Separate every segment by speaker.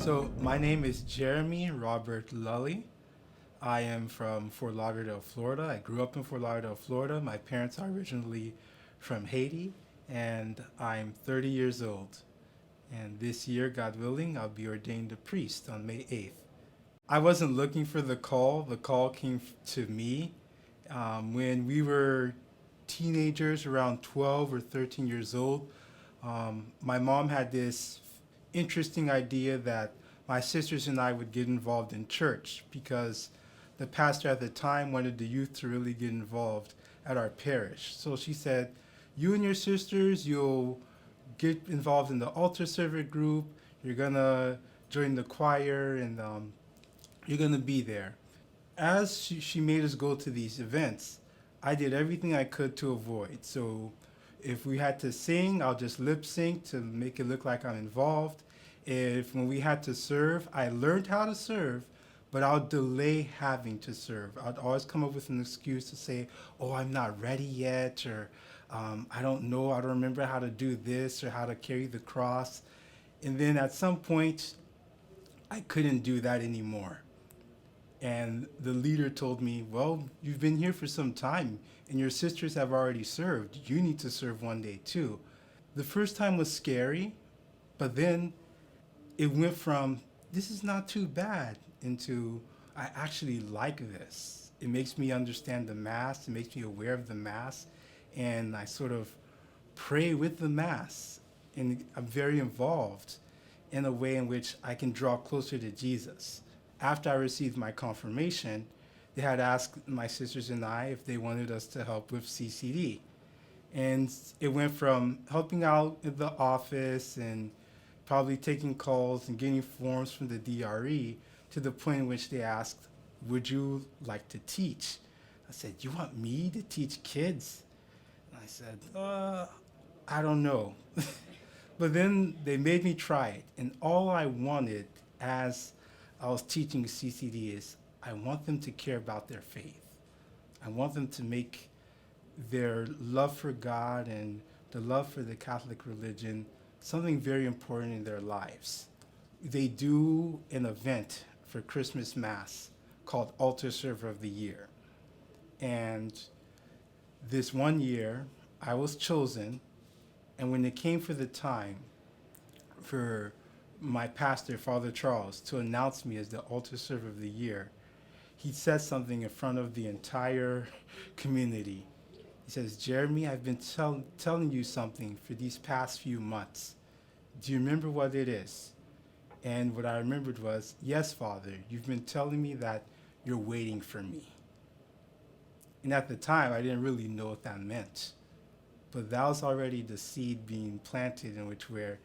Speaker 1: So, my name is Jeremy Robert Lully. I am from Fort Lauderdale, Florida. I grew up in Fort Lauderdale, Florida. My parents are originally from Haiti, and I'm 30 years old. And this year, God willing, I'll be ordained a priest on May 8th. I wasn't looking for the call came to me when we were teenagers, around 12 or 13 years old. My mom had this interesting idea that my sisters and I would get involved in church because the pastor at the time wanted the youth to really get involved at our parish. So she said, "You and your sisters, you'll get involved in the altar server group. You're gonna join the choir, and you're gonna be there." As she made us go to these events, I did everything I could to avoid. So if we had to sing, I'll just lip sync to make it look like I'm involved. If when we had to serve, I learned how to serve, but I'll delay having to serve. I'd always come up with an excuse to say, "Oh, I'm not ready yet," or "I don't know, I don't remember how to do this or how to carry the cross." And then at some point, I couldn't do that anymore. And the leader told me, "Well, you've been here for some time and your sisters have already served. You need to serve one day too." The first time was scary, but then it went from this is not too bad into I actually like this. It makes me understand the Mass, it makes me aware of the Mass, and I sort of pray with the Mass. And I'm very involved in a way in which I can draw closer to Jesus. After I received my confirmation, they had asked my sisters and I if they wanted us to help with CCD. And it went from helping out in the office and probably taking calls and getting forms from the DRE to the point in which they asked, "Would you like to teach?" I said, "You want me to teach kids?" And I said, I don't know. But then they made me try it. And all I wanted as I was teaching CCD is I want them to care about their faith. I want them to make their love for God and the love for the Catholic religion something very important in their lives. They do an event for Christmas Mass called Altar Server of the Year. And this one year, I was chosen, and when it came for the time for my pastor, Father Charles, to announce me as the Altar Server of the Year, he said something in front of the entire community. He says, "Jeremy, I've been telling you something for these past few months. Do you remember what it is?" And what I remembered was, "Yes, Father, you've been telling me that you're waiting for me." And at the time, I didn't really know what that meant. But that was already the seed being planted in which where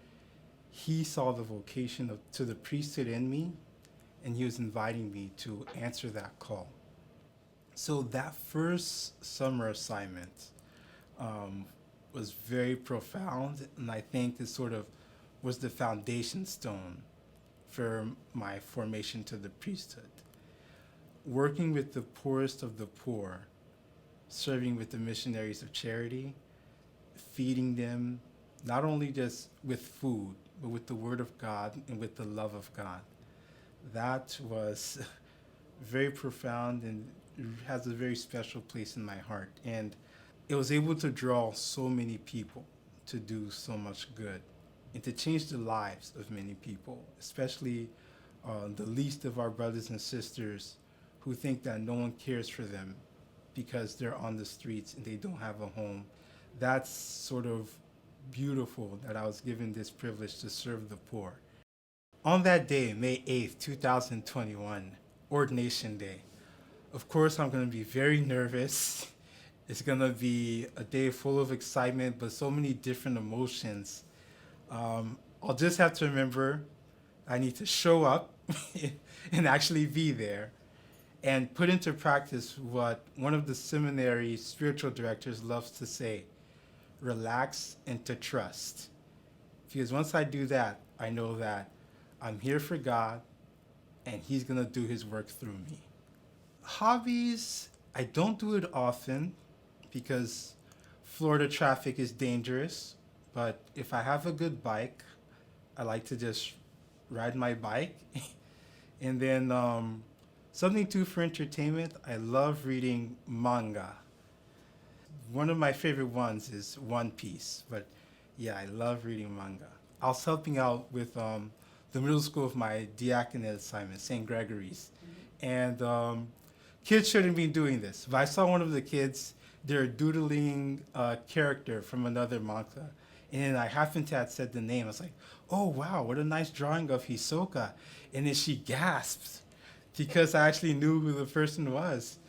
Speaker 1: he saw the vocation to the priesthood in me, and he was inviting me to answer that call. So that first summer assignment was very profound, and I think this sort of was the foundation stone for my formation to the priesthood. Working with the poorest of the poor, serving with the missionaries of charity, feeding them, not only just with food, but with the Word of God and with the love of God. That was very profound and has a very special place in my heart. And it was able to draw so many people to do so much good and to change the lives of many people, especially the least of our brothers and sisters who think that no one cares for them because they're on the streets and they don't have a home. That's sort of beautiful that I was given this privilege to serve the poor. On that day, May 8th, 2021, Ordination Day, of course, I'm going to be very nervous. It's going to be a day full of excitement, but so many different emotions. I'll just have to remember I need to show up and actually be there and put into practice what one of the seminary spiritual directors loves to say: relax and to trust. Because once I do that, I know that I'm here for God and He's going to do His work through me. Hobbies, I don't do it often because Florida traffic is dangerous, but if I have a good bike, I like to just ride my bike. And then something too for entertainment, I love reading manga. One of my favorite ones is One Piece, but yeah, I love reading manga. I was helping out with the middle school of my Deacon assignment, St. Gregory's. And kids shouldn't be doing this, but I saw one of the kids, they're doodling a character from another manga. And I happened to have said the name. I was like, oh, wow, what a nice drawing of Hisoka. And then she gasped because I actually knew who the person was.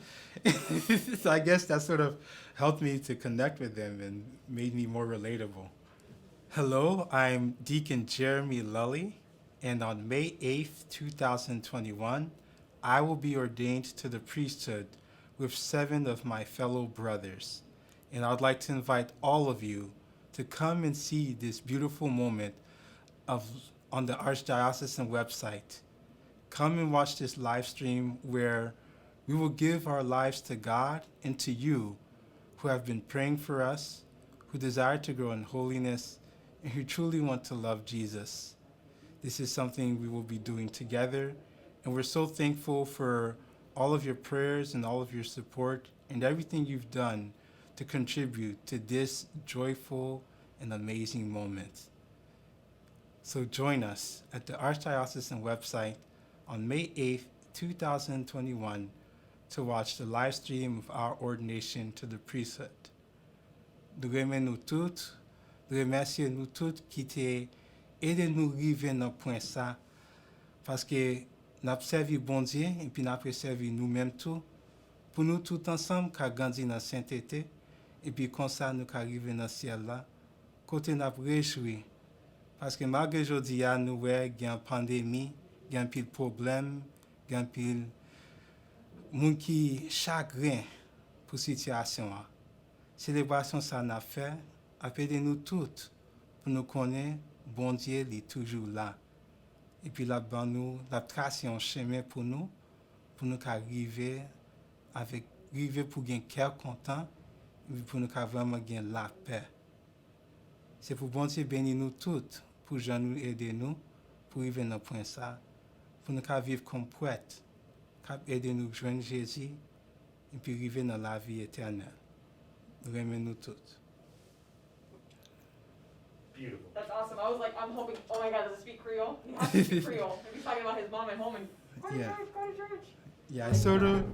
Speaker 1: So I guess that sort of helped me to connect with them and made me more relatable. Hello, I'm Deacon Jeremy Lully, and on May 8th, 2021, I will be ordained to the priesthood with 7 of my fellow brothers. And I'd like to invite all of you to come and see this beautiful moment on the Archdiocesan website. Come and watch this live stream where we will give our lives to God and to you who have been praying for us, who desire to grow in holiness, and who truly want to love Jesus. This is something we will be doing together, and we're so thankful for all of your prayers and all of your support and everything you've done to contribute to this joyful and amazing moment. So join us at the Archdiocesan website on May 8th, 2021 to watch the live stream of our ordination to the priesthood. Nous remercions nous toutes, nous remercions nous toutes qui t'es aidé nous arriver dans point ça, parce que nous servi bon Dieu et puis nous servi nous-mêmes tout, pour nous tout ensemble qui grandir dans la sainteté, et puis comme ça nous arriver dans le ciel là, côté nous réjouir, parce que malgré aujourd'hui nous voyons qu'il y a une pandémie, il y a un pile problème, il y a un pile monde qui chagrin pour situation. Célébration ça n'a fait, appelez nous toutes pour nous connaître, bon Dieu il est toujours là. Et puis là-bas nous, la trace un chemin pour nous arriver pour gagner cœur content, et pour nous vraiment gagner la paix. C'est pour bon Dieu bénir nous toutes, pour nous aider nous, pour arriver dans point ça, pour nous vivre comme poète, aider nous joindre Jésus, et puis arriver dans la vie éternelle. Nous aimons nous toutes.
Speaker 2: Beautiful. That's awesome. I was like, I'm hoping, oh my God, does it speak Creole? He has to speak Creole. He's talking about his mom at home and go to church, go to church.
Speaker 1: Yeah, I sort of